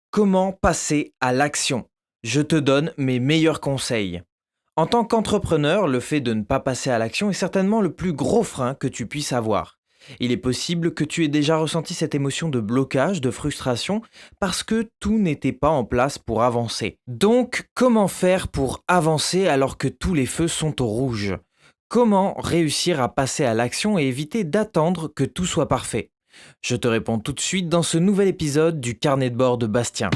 Comment passer à l'action? Je te donne mes meilleurs conseils. En tant qu'entrepreneur, le fait de ne pas passer à l'action est certainement le plus gros frein que tu puisses avoir. Il est possible que tu aies déjà ressenti cette émotion de blocage, de frustration, parce que tout n'était pas en place pour avancer. Donc, comment faire pour avancer alors que tous les feux sont au rouge? Comment réussir à passer à l'action et éviter d'attendre que tout soit parfait? Je te réponds tout de suite dans ce nouvel épisode du Carnet de bord de Bastien.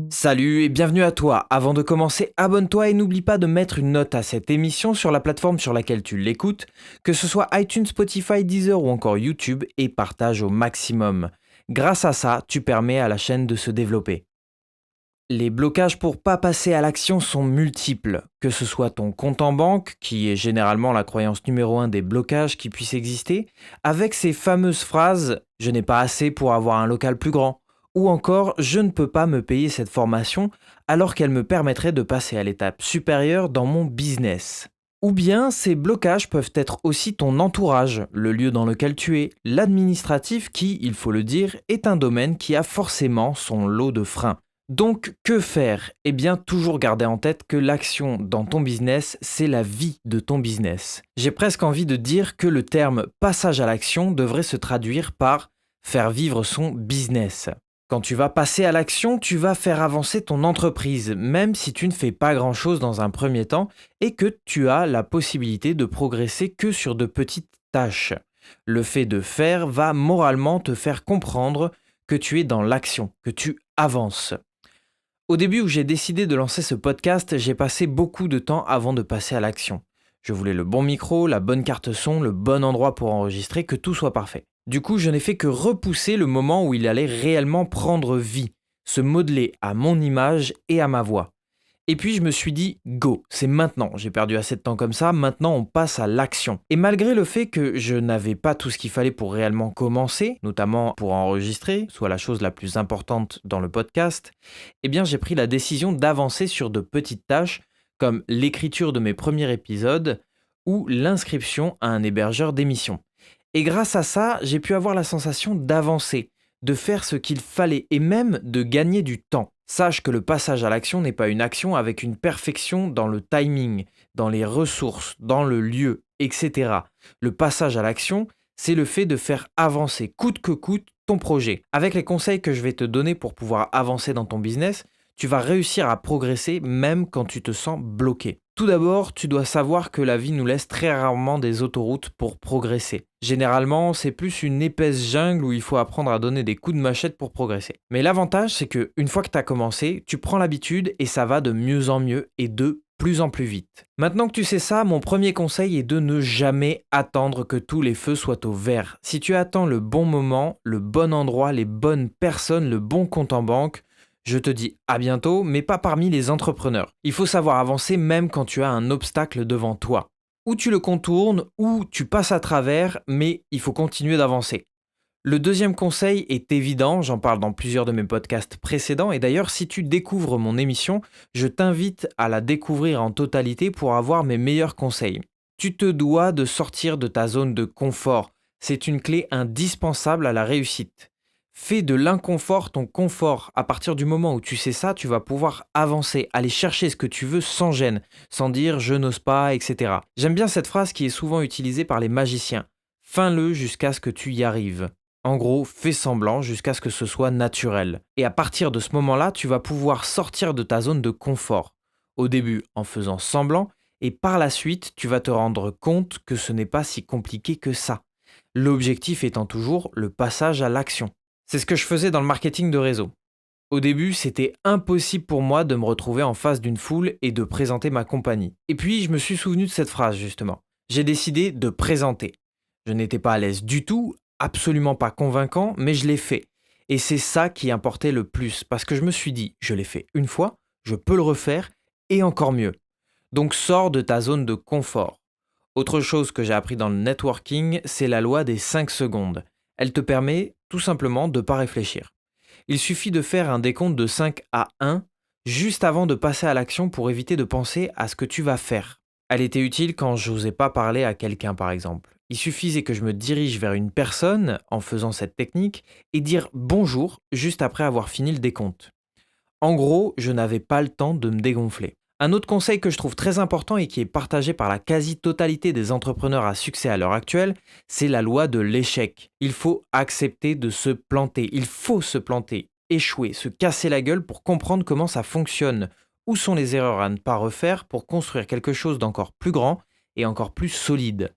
Salut et bienvenue à toi. Avant de commencer, abonne-toi et n'oublie pas de mettre une note à cette émission sur la plateforme sur laquelle tu l'écoutes, que ce soit iTunes, Spotify, Deezer ou encore YouTube, et partage au maximum. Grâce à ça, tu permets à la chaîne de se développer. Les blocages pour pas passer à l'action sont multiples, que ce soit ton compte en banque, qui est généralement la croyance numéro un des blocages qui puissent exister, avec ces fameuses phrases «je n'ai pas assez pour avoir un local plus grand» ou encore «je ne peux pas me payer cette formation alors qu'elle me permettrait de passer à l'étape supérieure dans mon business». Ou bien ces blocages peuvent être aussi ton entourage, le lieu dans lequel tu es, l'administratif qui, il faut le dire, est un domaine qui a forcément son lot de freins. Donc, que faire? Eh bien, toujours garder en tête que l'action dans ton business, c'est la vie de ton business. J'ai presque envie de dire que le terme passage à l'action devrait se traduire par faire vivre son business. Quand tu vas passer à l'action, tu vas faire avancer ton entreprise, même si tu ne fais pas grand-chose dans un premier temps et que tu as la possibilité de progresser que sur de petites tâches. Le fait de faire va moralement te faire comprendre que tu es dans l'action, que tu avances. Au début où j'ai décidé de lancer ce podcast, j'ai passé beaucoup de temps avant de passer à l'action. Je voulais le bon micro, la bonne carte son, le bon endroit pour enregistrer, que tout soit parfait. Du coup, je n'ai fait que repousser le moment où il allait réellement prendre vie, se modeler à mon image et à ma voix. Et puis je me suis dit, go, c'est maintenant, j'ai perdu assez de temps comme ça, maintenant on passe à l'action. Et malgré le fait que je n'avais pas tout ce qu'il fallait pour réellement commencer, notamment pour enregistrer, soit la chose la plus importante dans le podcast, eh bien j'ai pris la décision d'avancer sur de petites tâches comme l'écriture de mes premiers épisodes ou l'inscription à un hébergeur d'émissions. Et grâce à ça, j'ai pu avoir la sensation d'avancer, de faire ce qu'il fallait et même de gagner du temps. Sache que le passage à l'action n'est pas une action avec une perfection dans le timing, dans les ressources, dans le lieu, etc. Le passage à l'action, c'est le fait de faire avancer coûte que coûte ton projet. Avec les conseils que je vais te donner pour pouvoir avancer dans ton business, tu vas réussir à progresser même quand tu te sens bloqué. Tout d'abord, tu dois savoir que la vie nous laisse très rarement des autoroutes pour progresser. Généralement, c'est plus une épaisse jungle où il faut apprendre à donner des coups de machette pour progresser. Mais l'avantage, c'est que une fois que tu as commencé, tu prends l'habitude et ça va de mieux en mieux et de plus en plus vite. Maintenant que tu sais ça, mon premier conseil est de ne jamais attendre que tous les feux soient au vert. Si tu attends le bon moment, le bon endroit, les bonnes personnes, le bon compte en banque, je te dis à bientôt, mais pas parmi les entrepreneurs. Il faut savoir avancer même quand tu as un obstacle devant toi. Ou tu le contournes, ou tu passes à travers, mais il faut continuer d'avancer. Le deuxième conseil est évident, j'en parle dans plusieurs de mes podcasts précédents, et d'ailleurs si tu découvres mon émission, je t'invite à la découvrir en totalité pour avoir mes meilleurs conseils. Tu te dois de sortir de ta zone de confort, c'est une clé indispensable à la réussite. Fais de l'inconfort ton confort. À partir du moment où tu sais ça, tu vas pouvoir avancer, aller chercher ce que tu veux sans gêne, sans dire je n'ose pas, etc. J'aime bien cette phrase qui est souvent utilisée par les magiciens. Fais-le jusqu'à ce que tu y arrives. En gros, fais semblant jusqu'à ce que ce soit naturel. Et à partir de ce moment-là, tu vas pouvoir sortir de ta zone de confort. Au début en faisant semblant, et par la suite, tu vas te rendre compte que ce n'est pas si compliqué que ça. L'objectif étant toujours le passage à l'action. C'est ce que je faisais dans le marketing de réseau. Au début, c'était impossible pour moi de me retrouver en face d'une foule et de présenter ma compagnie. Et puis, je me suis souvenu de cette phrase justement. J'ai décidé de présenter. Je n'étais pas à l'aise du tout, absolument pas convaincant, mais je l'ai fait. Et c'est ça qui importait le plus, parce que je me suis dit, je l'ai fait une fois, je peux le refaire, et encore mieux. Donc sors de ta zone de confort. Autre chose que j'ai appris dans le networking, c'est la loi des 5 secondes. Elle te permet tout simplement de ne pas réfléchir. Il suffit de faire un décompte de 5 à 1 juste avant de passer à l'action pour éviter de penser à ce que tu vas faire. Elle était utile quand je n'osais pas parler à quelqu'un par exemple. Il suffisait que je me dirige vers une personne en faisant cette technique et dire bonjour juste après avoir fini le décompte. En gros, je n'avais pas le temps de me dégonfler. Un autre conseil que je trouve très important et qui est partagé par la quasi-totalité des entrepreneurs à succès à l'heure actuelle, c'est la loi de l'échec. Il faut accepter de se planter. Il faut se planter, échouer, se casser la gueule pour comprendre comment ça fonctionne. Où sont les erreurs à ne pas refaire pour construire quelque chose d'encore plus grand et encore plus solide.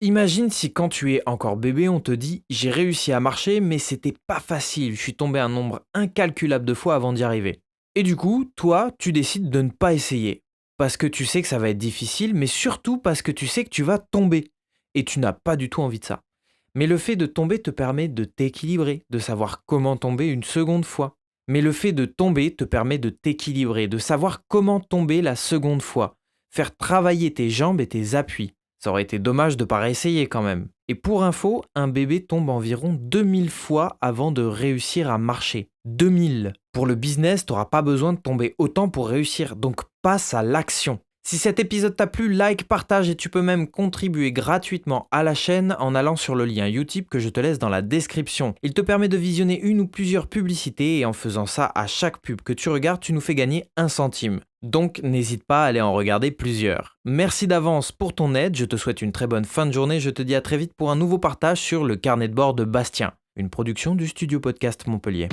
Imagine si quand tu es encore bébé, on te dit j'ai réussi à marcher, mais c'était pas facile, je suis tombé un nombre incalculable de fois avant d'y arriver. Et du coup, toi, tu décides de ne pas essayer. Parce que tu sais que ça va être difficile, mais surtout parce que tu sais que tu vas tomber. Et tu n'as pas du tout envie de ça. Mais le fait de tomber te permet de t'équilibrer, de savoir comment tomber une seconde fois. Mais le fait de tomber te permet de t'équilibrer, de savoir comment tomber la seconde fois. Faire travailler tes jambes et tes appuis. Ça aurait été dommage de ne pas réessayer quand même. Et pour info, un bébé tombe environ 2000 fois avant de réussir à marcher. 2000. Pour le business, tu n'auras pas besoin de tomber autant pour réussir, donc passe à l'action. Si cet épisode t'a plu, like, partage et tu peux même contribuer gratuitement à la chaîne en allant sur le lien Utip que je te laisse dans la description. Il te permet de visionner une ou plusieurs publicités et en faisant ça à chaque pub que tu regardes, tu nous fais gagner 1 centime. Donc n'hésite pas à aller en regarder plusieurs. Merci d'avance pour ton aide, je te souhaite une très bonne fin de journée, je te dis à très vite pour un nouveau partage sur le carnet de bord de Bastien, une production du Studio Podcast Montpellier.